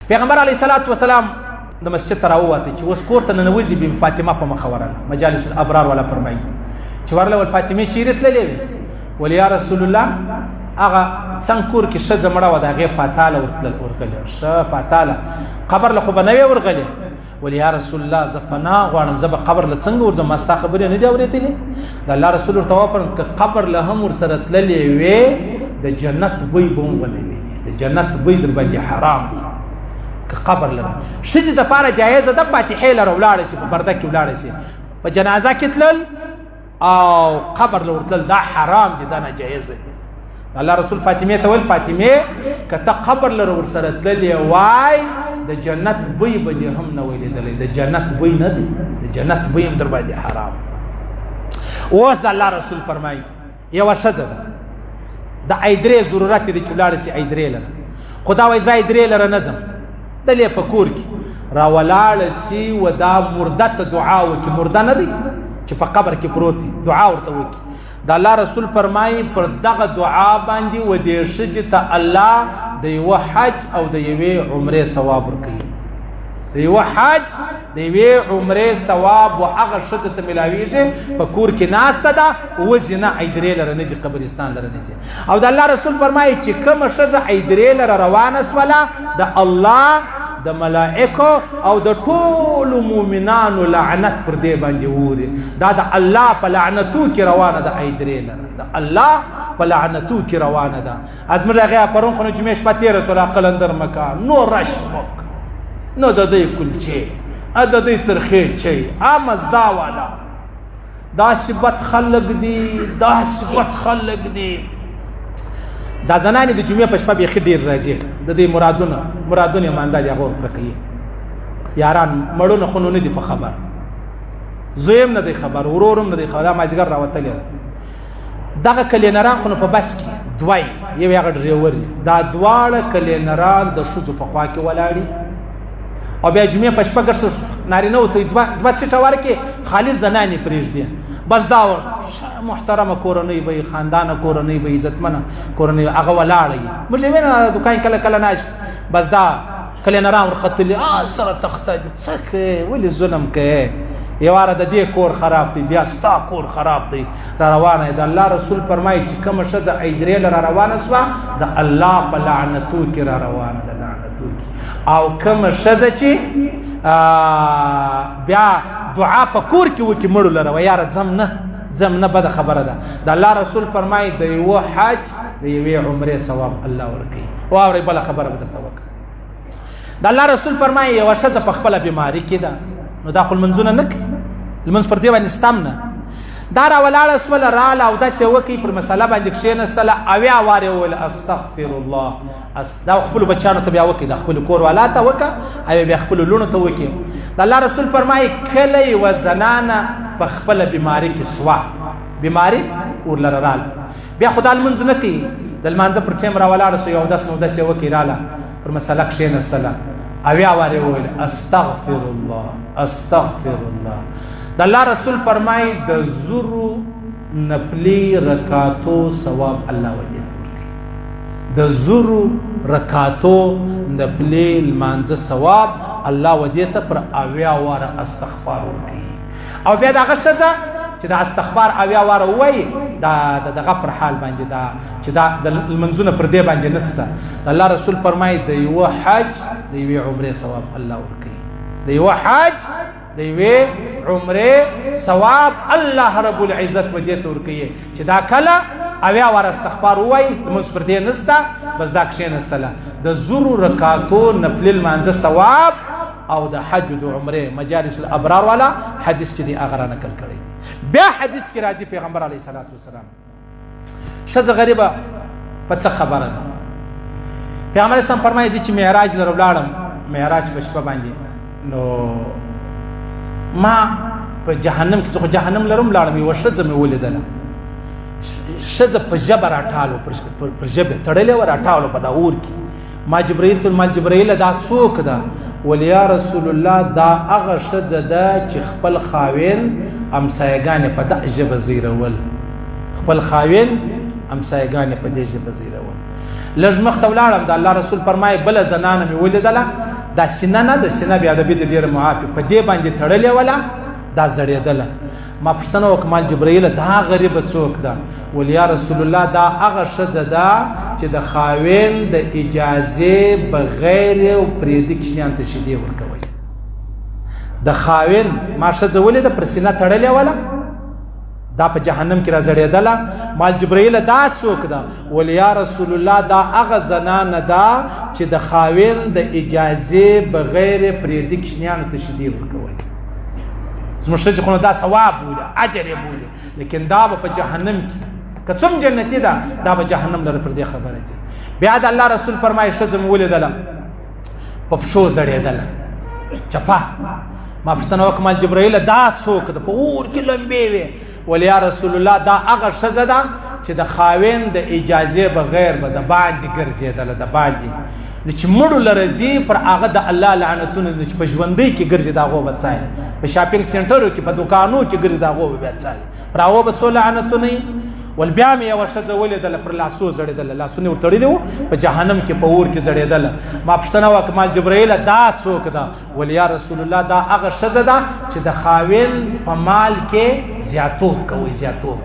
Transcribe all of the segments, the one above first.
پیغمبر علیه الصلاة والسلام د مسجد ته راووتی چې اوس کور ته ننوځي بي فاطمه په مخه ورغله. مجالس الابرار والا فرمایي چې ورله ول فاطمه چیرې تللې وې؟ ول یا رسول الله هغه څنګه کور کې ښځه مړه وه د هغې فاتاله ورغلې ښه فاتاله قبر له خو به نه وې ورغلې. ول یا رسول الله زه پناه غواړم زه به قبر له څنګه ورځم ما ستا خبرې نه دي اورېدلې؟ د الله رسول ورته وفرمایل که قبر له هم ورسره تللې وې د جنت بوی به هم ونه وینې د جنت بوی در باندې حرام دی که قبر لره. ښځې دپاره جایزه ده فاتحې لره ولاړه سي په پرده کې ولاړه سي په جنازه کې تلل او قبر له ورتلل دا حرام دي دا ناجایزه دي. الله رسول فاطمې ته ویل فاطمې که ته قبر لره ورسره تللې وای د جنت بوی به دې هم نه وی لیدلی د جنت بوی نه دی د جنت بوی هم در باندې حرام. اوس د الله رسول فرمایي یوه ښځه ده د ایدرې ضرورت دی چې ولاړه سي ایدرې لره خو دا وایي زه ایدرې لره نه ځم دلې په کور کې راولاړه سي و دا مرده ته دعا وکړي مرده نه دی چې په قبر کې پروت دی دعا ورته وکړي. د الله رسول فرمایي پر دغه دعا باندې و دې ښځې ته الله د یوه حج او د یوې عمرې ثواب ورکوي د یوه حج د یوې عمرې ثواب و هغه ښځه ته میلاویږي په کور کې ناسته ده وځي نه ایدرې لره نه ځي قبرستان لره نه ځي. او د الله رسول فرمایي چې کومه ښځه ایدرې لره روانه سوله د الله د ملائکو او د ټولو مؤمنانو لعنت پر دې باندې اوري دا د الله په لعنتو کې روانه ده ایدرې لره د الله په لعنتو کې روانه ده. ازمر هغې پرون خو نو جمعې شپه تېره سوله قلندر مکان نو رشمک نو د دوی کلچې د دوی ترخې چی مزدا والا داسې بد خلک دي داسې بد خلک دي. دا زنانې د جمعې په شپه بیخي ډېر راځي د دې مرادونه یې مانده دي هغه ورپوره کوي. یاران مړونه خو نو نه دي په خبر زوی هم نه دی خبر ورور هم نه دی خبر دا مازدیګر راوتلی ده. دغه کلینران خو نو په بس کې دوی یو هغه ډریور دا دواړه کلینران د ښځو په خوا کې ولاړي او بیا جمعې په شپه ګرځ نارینه وته دوه سیټه ورکې خالص زنانې پرېږدي بس دا محترمه کورنۍ به خاندانه کورنۍ به عزتمنه کورنۍ هغه ولاړه وي موږ یې وینه دوکان کله کله ناست بس دا کلینران ورختلي سره تخته دي څه کوې ولې ظلم کوې یو واره د دې کور خراب دی بیا ستا کور خراب دی را روانه د الله رسول فرمایي چې کومه ښځه ایدرې له را روانه سوه د الله په لعنتو کې را روانه ده لعنتو کې. او کومه ښځه چې بیا دعا په کور کې وکړي مړو لره و یاره ځم نه بده خبره ده. د الله رسول فرمایي د یوه حج د یوې عمرې ثواب الله ورکوي. واورئ بله خبره به درته وکړه. د الله رسول فرمایي یوه ښځه په خپله بیماري کې ده نو دا خو لمنځونه نه کوي لمونځ پر دې باندې ستم نه دا راولاړه سوله راله او داسې وکړي پر مسله باندې کښېنستله اویا وارې وویل استغفر الله دا خپلو بچیانو ته بیا وکړي د خپلو کور والا ته وکړه او بیا خپلو لوڼو ته وکړي. د الله رسول فرمایي کله یوه زنانه په خپله بیماري کې سوه بیماري ورلره راله بیا خو دا لمونځ نه کوي د لمانځه پر ټیم راولاړه سو یو دس نو داسې وکړي راله پر مسله کښېنستله اویا وارې وویل استغفر الله استغفر الله. د الله رسول فرمایي د زرو نفلي رکاتو ثواب الله ورکوي د زرو رکاتو نفلي لمانځه ثواب الله ودې ته پر اویا واره استغفار ورکوي. او بیا دغه ښځه چې د استغفار اویا واره ووایي دا دغه پر حال باندې دا چې دا د لمنځونه پر دې باندې نسته. الله رسول فرمایي د یوه حج د یوې عمرې ثواب الله ورکوي د یوه حج د یوې عمرې ثواب الله رب العزت ودې ته ورکوي چې دا کله اویا واره استغفار ووایي لمونځ پر دې نسته بس دا کښېنستله د زرو رکاتو نفلي لمانځه ثواب او د حج د عمرې مجالس الابرار والا حدیث چې دی هغه را نقل کړی دی. بیا حدیث کې راځي پیغمبر علیه الصلاة والسلام ښځه غریبه په څه خبره ده پیغمبر اسلام فرمایي زه چې معراج لره ولاړم معراج په شپه باندې نو ما په جهنم کې زه خو جهنم لرم ولاړم یوه ښځه مې ولیدله ښځه په ژبه راټالو پر ژبه تړلې وه راټالو په دا اور کې ما جبرائیل ته مال جبرائیله دا څوک ده ول یا رسول الله دا هغه ښځه ده چې خپل خاوین امسایګانې په دغه ژبه زیرول خپل خاوین امسایګانې په دې ژبه زیرول. لږ مخته ولاړم د الله رسول فرمایي بله زنانه مې ولیدله دا سینه نه د سینه بې ادبي د ډېره معافي په دې باندې تړلې وله دا زړېدله. ما پوښتنه وکړه مال جبرائیله دا غریبه څوک ده؟ ول یا رسول الله دا هغه ښځه ده چې د خاوند د اجازې بغیر او پرېږدي کوچنیانو ته شیدې ورکوي. د خاوند ما ښځه ولیده پر سینه تړلې وله دا په جهنم کې را زړېدله. مال جبرائیله دا څوک ده؟ ول یا رسول الله دا هغه زنانه ده چې د خاوند د اجازې بغیر پرېږدي کوچنیانو ته شیدې ورکوي. زموږ ښځې خو نو دا ثواب بولي اجر یې بولي، لیکن دا به په جهنم کې که څوم جنتي ده دا به جهنم لره پر دې خبره ځي. بیا د الله رسول فرمایي ښځه مې ولیدله په پښو زړېدله چپه. ما پوښتنه وکړه مال جبرائیله دا څوک ده؟ په اور کې لمبې وې. ول یا رسول الله دا هغه ښځه ده چې د خاوند د اجازې بغیر به د باندې ګرځېدله د باندې. نو چې مړو لره ځي پر هغه د الله لعنتونه چې په ژوندۍ کې ګرځي د هغو به څایي، په شاپینګ سینټرو کې په دوکانو کې ګرځي د هغو به بیا څایي، پر هغو به څو لعنتونه وي. ول بیا مې یوه ښځه ولیدله پر لاسو زړېدله، لاسونه ورته تړلي وو په جهنم کې په اور کې زړېدله. ما پوښتنه وکړه مال جبرائیله دا څوک ده؟ ول یا رسول الله دا هغه ښځه ده چې د خاوند په مال کې زیاتوب کوي زیاتوب.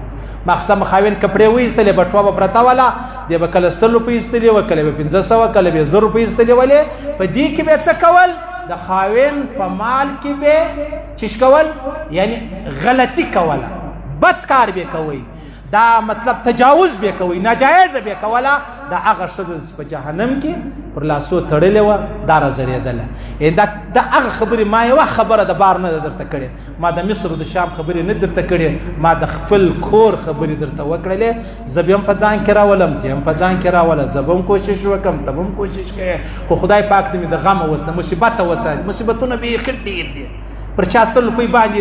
مقصد خاوند کپړې وایستلې بټوه به پرته وله دی به کله 100 روپۍ ایستلې وه کله به 500 کله به 1000 روپۍ ایستلې ولې په دې کې به څه کول؟ د خاوند په مال کې به چیش کول یعنی غلطي کوله، بد کار به کوي، دا مطلب تجاوز به کوي، ناجایز به کوله. دا هغه ښځه په جهنم کې پر لاسو تړلې وه دا را زړېدله. دا هغه خبرې ما یوه خبره د بار نه ده درته کړې، ما د مصر د شام خبرې نه درته کړې، ما د خپل کور خبرې درته وکړلې. زه به هم په ځان کې راولم ته هم په ځان کې راوله، زه به هم کوشش وکړم ته به هم کوشش کوې، خو خدای پاک ته مې د غمه وسه مصیبته وسه. مصیبتونه بیخي ډېر دي، پر چا 100 روپۍ باندې